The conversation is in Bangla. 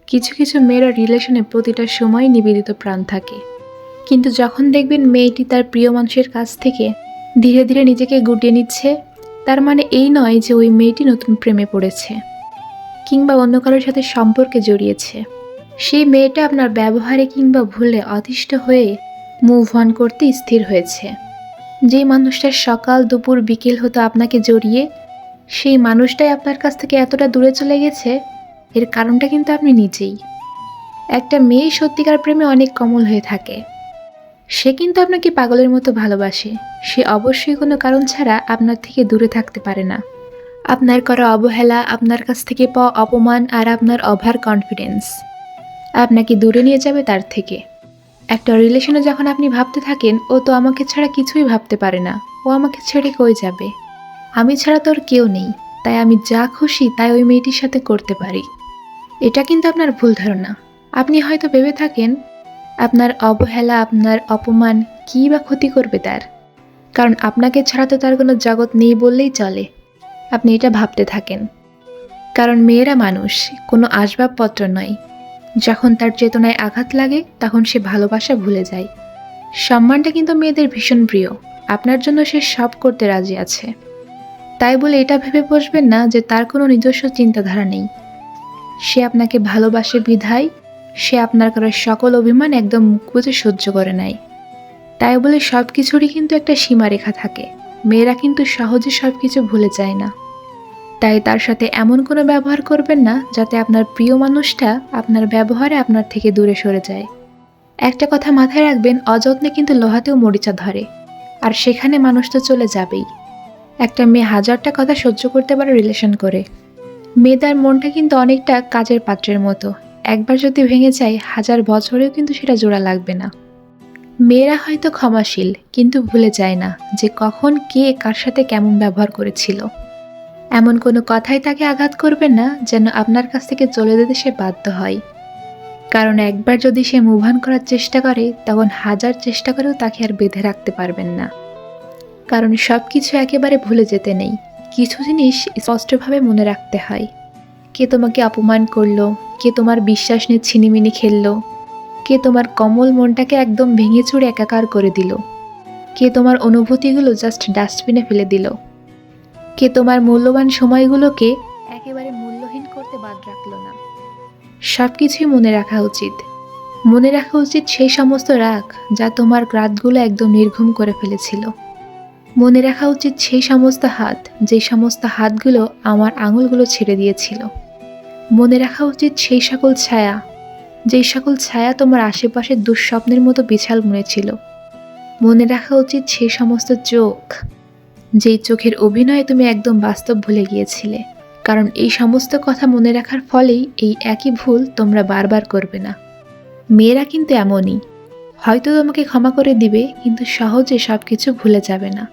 কিছু কিছু মেয়েরা রিলেশনে প্রতিটা সময় নিবেদিত প্রাণ থাকে, কিন্তু যখন দেখবেন মেয়েটি তার প্রিয় মানুষের কাছ থেকে ধীরে ধীরে নিজেকে গুটিয়ে নিচ্ছে, তার মানে এই নয় যে ওই মেয়েটি নতুন প্রেমে পড়েছে কিংবা অন্য কারোর সাথে সম্পর্কে জড়িয়েছে। সেই মেয়েটা আপনার ব্যবহারে কিংবা ভুলে অতিষ্ঠ হয়ে মুভ অন করতে স্থির হয়েছে। যেই মানুষটার সকাল দুপুর বিকেল হতো আপনাকে জড়িয়ে, সেই মানুষটাই আপনার কাছ থেকে এতটা দূরে চলে গেছে, এর কারণটা কিন্তু আপনি নিজেই। একটা মেয়ে সত্যিকার প্রেমে অনেক কোমল হয়ে থাকে। সে কিন্তু আপনাকে পাগলের মতো ভালোবাসে। সে অবশ্যই কোনো কারণ ছাড়া আপনার থেকে দূরে থাকতে পারে না। আপনার করা অবহেলা, আপনার কাছ থেকে পাওয়া অপমান আর আপনার ওভার কনফিডেন্স আপনাকে দূরে নিয়ে যাবে তার থেকে। একটা রিলেশনে যখন আপনি ভাবতে থাকেন, ও তো আমাকে ছাড়া কিছুই ভাবতে পারে না, ও আমাকে ছেড়ে কই যাবে, আমি ছাড়া তোর কেউ নেই, তাই আমি যা খুশি তাই ওই মেয়েটির সাথে করতে পারি। এটা কিন্তু আপনার ভুল ধারণা। আপনি হয়তো ভেবে থাকেন আপনার অবহেলা, আপনার অপমান কী বা ক্ষতি করবে তার, কারণ আপনাকে ছাড়া তো তার কোনো জগৎ নেই বললেই চলে। আপনি এটা ভাবতে থাকেন, কারণ মেয়েরা মানুষ, কোনো আসবাবপত্র নয়। যখন তার চেতনায় আঘাত লাগে তখন সে ভালোবাসা ভুলে যায়। সম্মানটা কিন্তু মেয়েদের ভীষণ প্রিয়, আপনার জন্য সে সব করতে রাজি আছে। তাই বলে এটা ভেবে বসবেন না যে তার কোনো নিজস্ব চিন্তাধারা নেই। সে আপনাকে ভালোবাসে বিধায় সে আপনার করার সকল অভিমান একদম মুখ বুজে সহ্য করে নেয়। তাই বলে সব কিছুরই কিন্তু একটা সীমারেখা থাকে। মেয়েরা কিন্তু সহজে সব কিছু ভুলে যায় না। তাই তার সাথে এমন কোনো ব্যবহার করবেন না যাতে আপনার প্রিয় মানুষটা আপনার ব্যবহারে আপনার থেকে দূরে সরে যায়। একটা কথা মাথায় রাখবেন, অযত্নে কিন্তু লোহাতেও মরিচা ধরে, আর সেখানে মানুষ তো চলে যাবেই। একটা মেয়ে হাজারটা কথা সহ্য করতে পারে রিলেশন করে। মেয়েটার মনটা কিন্তু অনেকটা কাচের পাত্রের মতো, একবার যদি ভেঙে যায় 1000 বছরেও কিন্তু সেটা জোড়া লাগবে না। মেয়েরা হয়তো ক্ষমাশীল, কিন্তু ভুলে যায় না যে কখন কে কার সাথে কেমন ব্যবহার করেছিল। এমন কোনো কথাই তাকে আঘাত করবেন না যেন আপনার কাছ থেকে চলে যেতে সে বাধ্য হয়, কারণ একবার যদি সে মুভ অন করার চেষ্টা করে তখন 1000 চেষ্টা করেও তাকে আর বেঁধে রাখতে পারবেন না। কারণ সব কিছু একেবারে ভুলে যেতে নেই, কিছু জিনিস স্পষ্টভাবে মনে রাখতে হয়। কে তোমাকে অপমান করলো, কে তোমার বিশ্বাস নিয়ে ছিনিমিনি খেললো, কে তোমার কোমল মনটাকে একদম ভেঙে চুরে একাকার করে দিল, কে তোমার অনুভূতিগুলো জাস্ট ডাস্টবিনে ফেলে দিল, কে তোমার মূল্যবান সময়গুলোকে একেবারে মূল্যহীন করতে বাদ রাখলো না। সব কিছুই মনে রাখা উচিত। মনে রাখা উচিত সেই সমস্ত রাগ যা তোমার রাতগুলো একদম নির্ঘুম করে ফেলেছিল। মনে রাখা উচিত সেই সমস্ত হাত, যে সমস্ত হাতগুলো আমার আঙুলগুলো ছেড়ে দিয়েছিল। মনে রাখা উচিত সেই সকল ছায়া, যেই সকল ছায়া তোমার আশেপাশে দুঃস্বপ্নের মতো বিছাল মনে ছিল। মনে রাখা উচিত সেই সমস্ত চোখ, যেই চোখের অভিনয়ে তুমি একদম বাস্তব ভুলে গিয়েছিলে। কারণ এই সমস্ত কথা মনে রাখার ফলেই এই একই ভুল তোমরা বারবার করবে না। মেয়েরা কিন্তু এমনই, হয়তো তোমাকে ক্ষমা করে দিবে, কিন্তু সহজে সব কিছু ভুলে যাবে না।